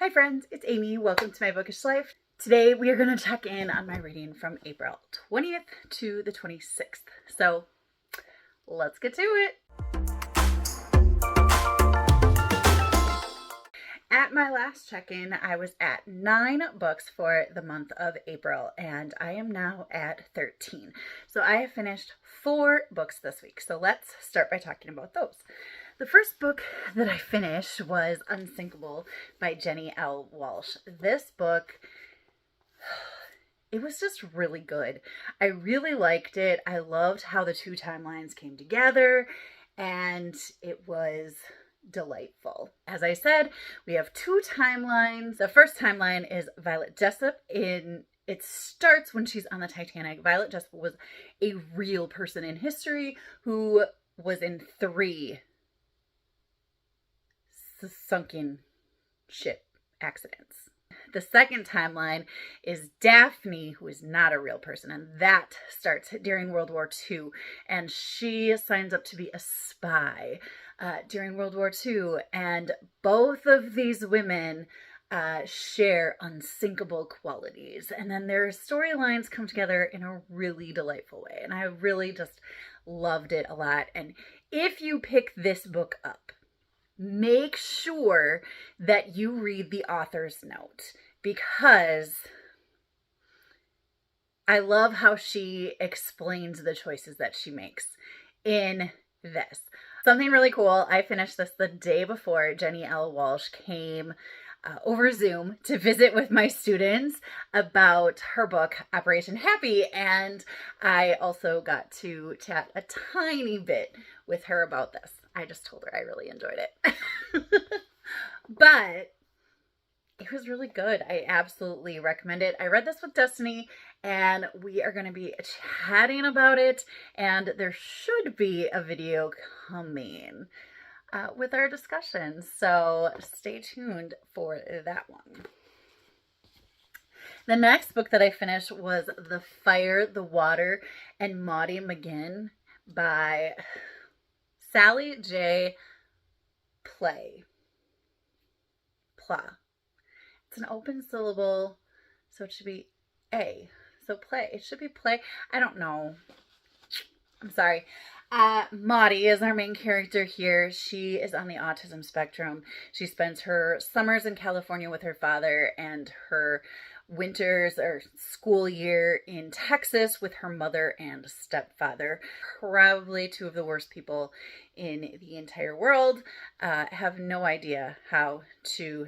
Hi friends, it's Amy. Welcome to my bookish life. Today we are going to check in on my reading from April 20th to the 26th. So let's get to it. At my last check-in, I was at 9 books for the month of April, and I am now at 13. So I have finished 4 books this week. So let's start by talking about those. The first book that I finished was Unsinkable by Jenny L. Walsh. This book, it was just really good. I really liked it. I loved how the 2 timelines came together, and it was delightful. As I said, we have 2 timelines. The first timeline is Violet Jessup. It starts when she's on the Titanic. Violet Jessup was a real person in history who was in 3 sunken ship accidents. The second timeline is Daphne, who is not a real person, and that starts during World War II, and she signs up to be a spy during World War II, and both of these women share unsinkable qualities, and then their storylines come together in a really delightful way, and I really just loved it a lot. And if you pick this book up, make sure that you read the author's note, because I love how she explains the choices that she makes in this. Something really cool, I finished this the day before Jenny L. Walsh came over Zoom to visit with my students about her book, Operation Happy, and I also got to chat a tiny bit with her about this. I just told her I really enjoyed it. But it was really good. I absolutely recommend it. I read this with Destiny, and we are going to be chatting about it, and there should be a video coming with our discussion. So stay tuned for that one. The next book that I finished was The Fire, the Water, and Maudie McGinn by Sally J. Pla. It's an open syllable, so it should be A. So play. It should be play. I don't know. I'm sorry. Maudie is our main character here. She is on the autism spectrum. She spends her summers in California with her father and her winters or school year in Texas with her mother and stepfather. Probably 2 of the worst people in the entire world. Have no idea how to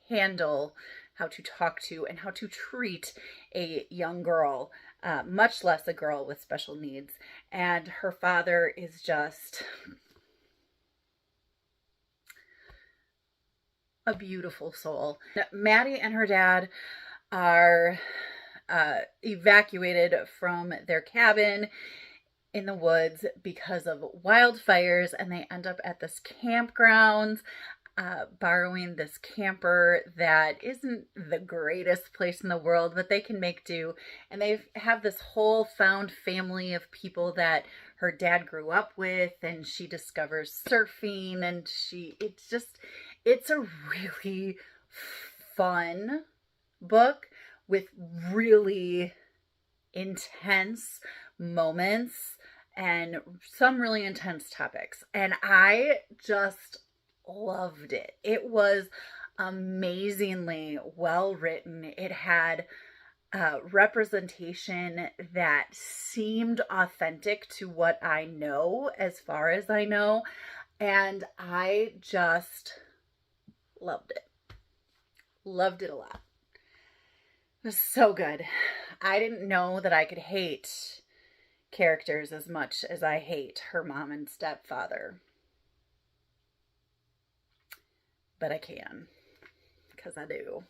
handle, how to talk to, and how to treat a young girl, much less a girl with special needs. And her father is just a beautiful soul. Maddie and her dad are evacuated from their cabin in the woods because of wildfires, and they end up at this campground, borrowing this camper that isn't the greatest place in the world, but they can make do. And they have this whole found family of people that her dad grew up with, and she discovers surfing, and it's a really fun book with really intense moments and some really intense topics. And I just loved it. It was amazingly well written. It had representation that seemed authentic to what I know, as far as I know, and I just loved it. Loved it a lot. It was so good. I didn't know that I could hate characters as much as I hate her mom and stepfather. But I can, because I do.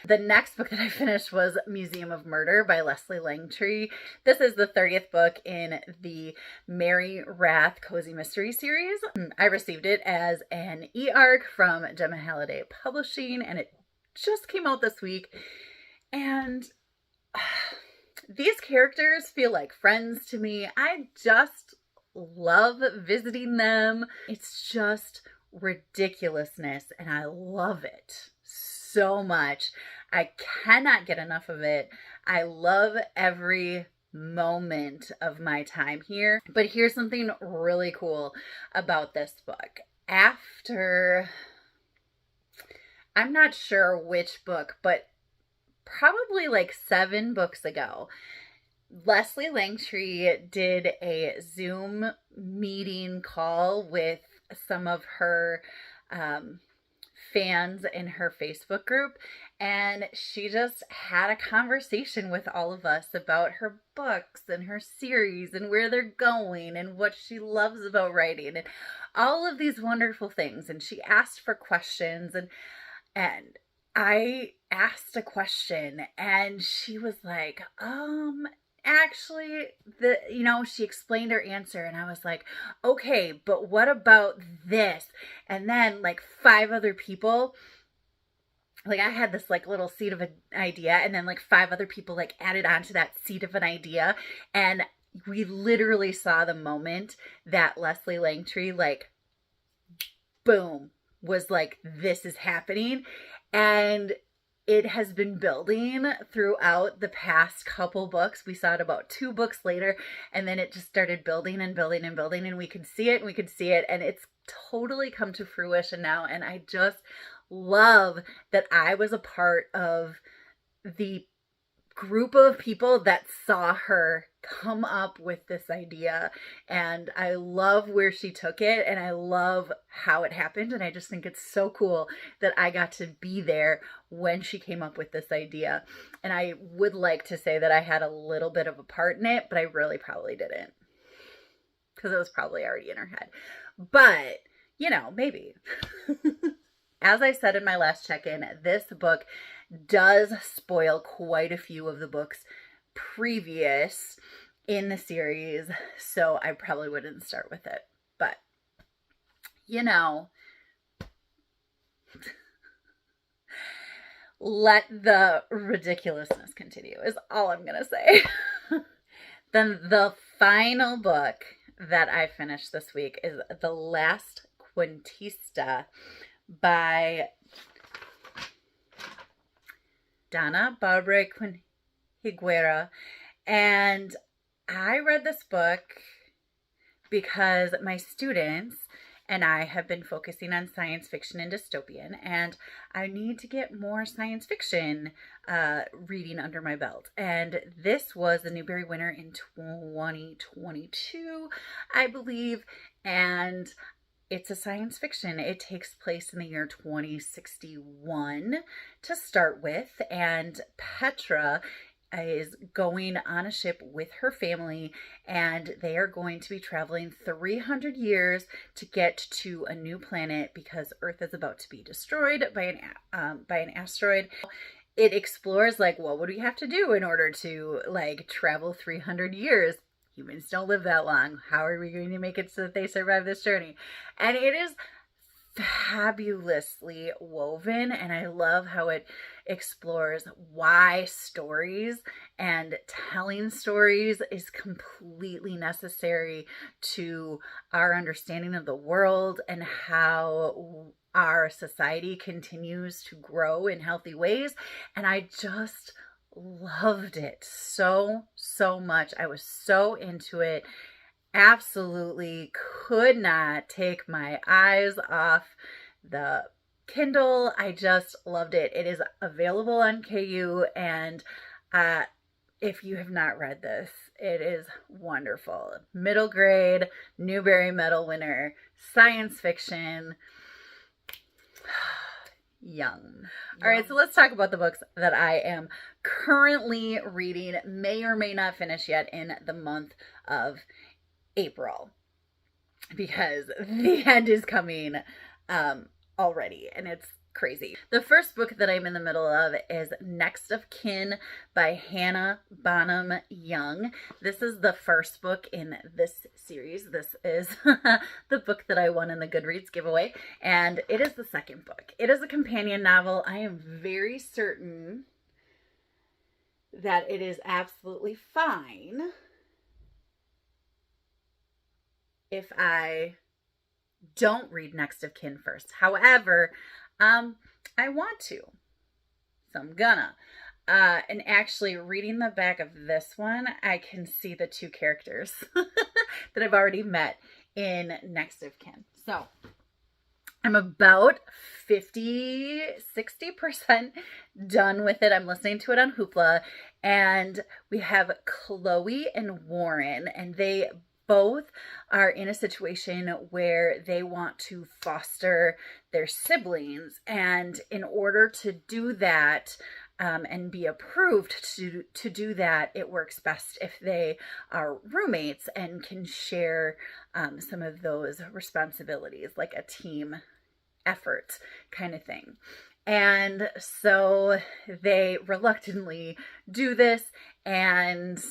The next book that I finished was Museum of Murder by Leslie Langtree. This is the 30th book in the Mary Rath Cozy Mystery series. I received it as an e-arc from Gemma Halliday Publishing, and it just came out this week. And these characters feel like friends to me. I just love visiting them. It's just ridiculousness, and I love it so much. I cannot get enough of it. I love every moment of my time here. But here's something really cool about this book. After, I'm not sure which book, but probably like 7 books ago, Leslie Langtree did a Zoom meeting call with some of her fans in her Facebook group, and she just had a conversation with all of us about her books and her series and where they're going and what she loves about writing and all of these wonderful things. And she asked for questions, and I asked a question, and she was like, actually, she explained her answer, and I was like, okay, but what about this? And then like 5 other people, like I had this like little seed of an idea, and then like 5 other people like added on to that seed of an idea, and we literally saw the moment that Leslie Langtree, like, boom, was like, this is happening. And it has been building throughout the past couple books. We saw it about 2 books later, and then it just started building and building and building, and we could see it, and it's totally come to fruition now. And I just love that I was a part of the group of people that saw her come up with this idea, and I love where she took it, and I love how it happened, and I just think it's so cool that I got to be there when she came up with this idea. And I would like to say that I had a little bit of a part in it, but I really probably didn't, because it was probably already in her head. But maybe. As I said in my last check-in, this book does spoil quite a few of the books previous in the series, so I probably wouldn't start with it. But, let the ridiculousness continue is all I'm going to say. Then the final book that I finished this week is The Last Quin Qua by Donna Barbara Quin. And I read this book because my students and I have been focusing on science fiction and dystopian, and I need to get more science fiction reading under my belt. And this was the Newbery winner in 2022, I believe, and it's a science fiction. It takes place in the year 2061 to start with, and Petra is going on a ship with her family, and they are going to be traveling 300 years to get to a new planet because Earth is about to be destroyed by an asteroid. It explores like, what would we have to do in order to like travel 300 years? Humans don't live that long. How are we going to make it so that they survive this journey? And it is fabulously woven, and I love how it explores why stories and telling stories is completely necessary to our understanding of the world and how our society continues to grow in healthy ways. And I just loved it so much. I was so into it. Absolutely could not take my eyes off the Kindle. I just loved it. It is available on KU, and if you have not read this, it is wonderful. Middle grade, Newbery Medal winner, science fiction. Yum. All right, so let's talk about the books that I am currently reading, may or may not finish yet in the month of April, because the end is coming already, and it's crazy. The first book that I'm in the middle of is Next of Kin by Hannah Bonham Young. This is the first book in this series. This is the book that I won in the Goodreads giveaway, and it is the second book. It is a companion novel. I am very certain that it is absolutely fine if I don't read Next of Kin first. However, I want to, so I'm gonna. And actually, reading the back of this one, I can see the two characters that I've already met in Next of Kin. So I'm about 60% done with it. I'm listening to it on Hoopla, and we have Chloe and Warren, and they both are in a situation where they want to foster their siblings. And in order to do that, and be approved to do that, it works best if they are roommates and can share some of those responsibilities, like a team effort kind of thing. And so they reluctantly do this, and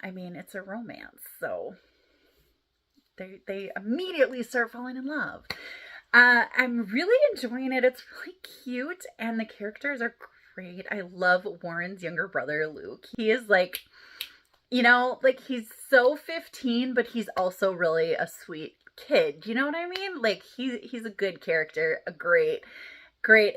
I mean, it's a romance, so they immediately start falling in love. I'm really enjoying it. It's really cute, and the characters are great. I love Warren's younger brother, Luke. He is like, he's so 15, but he's also really a sweet kid. You know what I mean? Like, he's a good character, a great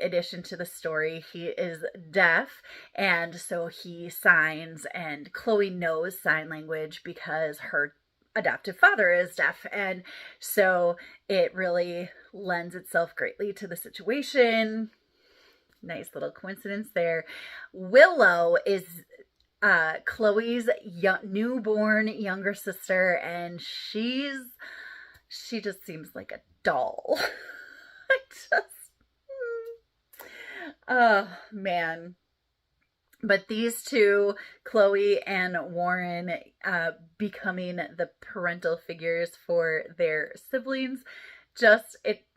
addition to the story. He is deaf, and so he signs, and Chloe knows sign language because her adoptive father is deaf, and so it really lends itself greatly to the situation. Nice little coincidence there. Willow is Chloe's newborn younger sister, and she just seems like a doll. Oh man. But these two, Chloe and Warren, becoming the parental figures for their siblings, it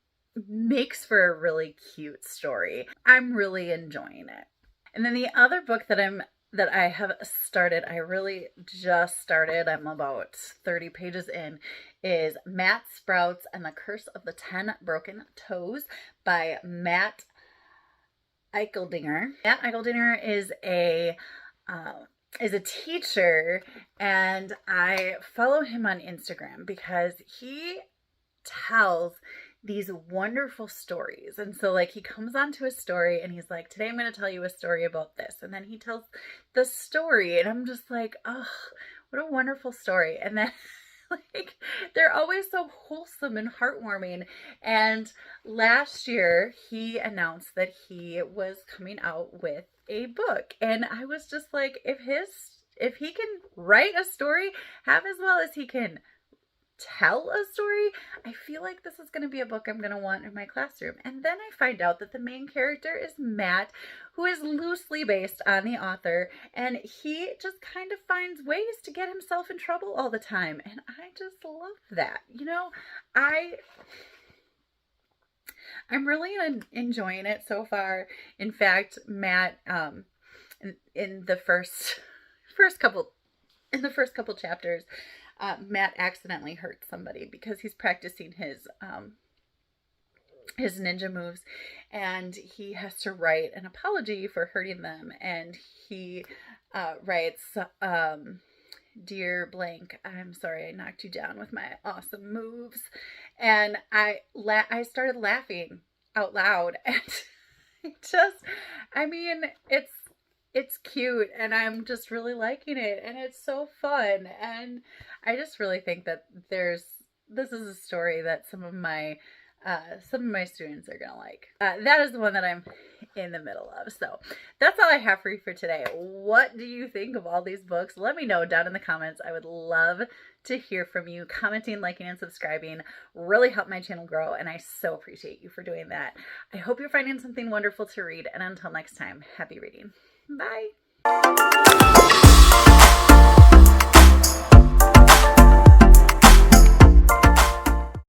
makes for a really cute story. I'm really enjoying it. And then the other book that I have started, I really just started, I'm about 30 pages in, is Matt Sprouts and the Curse of the 10 Broken Toes by Matt Eicheldinger. Matt Eicheldinger is a teacher, and I follow him on Instagram because he tells these wonderful stories. And so like he comes onto a story and he's like, today I'm going to tell you a story about this. And then he tells the story, and I'm just like, oh, what a wonderful story. And then like, they're always so wholesome and heartwarming. And last year, he announced that he was coming out with a book. And I was just like, if he can write a story half as well as he can tell a story, I feel like this is going to be a book I'm going to want in my classroom. And then I find out that the main character is Matt, who is loosely based on the author, and he just kind of finds ways to get himself in trouble all the time, and I just love that. I'm really enjoying it so far. In fact, Matt, in the first couple chapters, Matt accidentally hurt somebody because he's practicing his ninja moves, and he has to write an apology for hurting them. And he writes, "Dear blank, I'm sorry I knocked you down with my awesome moves." And I started laughing out loud, and it's cute, and I'm just really liking it, and it's so fun, and I just really think that this is a story that some of my students are gonna like. That is the one that I'm in the middle of. So that's all I have for you for today. What do you think of all these books? Let me know down in the comments. I would love to hear from you. Commenting, liking, and subscribing really help my channel grow, and I so appreciate you for doing that. I hope you're finding something wonderful to read, and until next time, happy reading. Bye.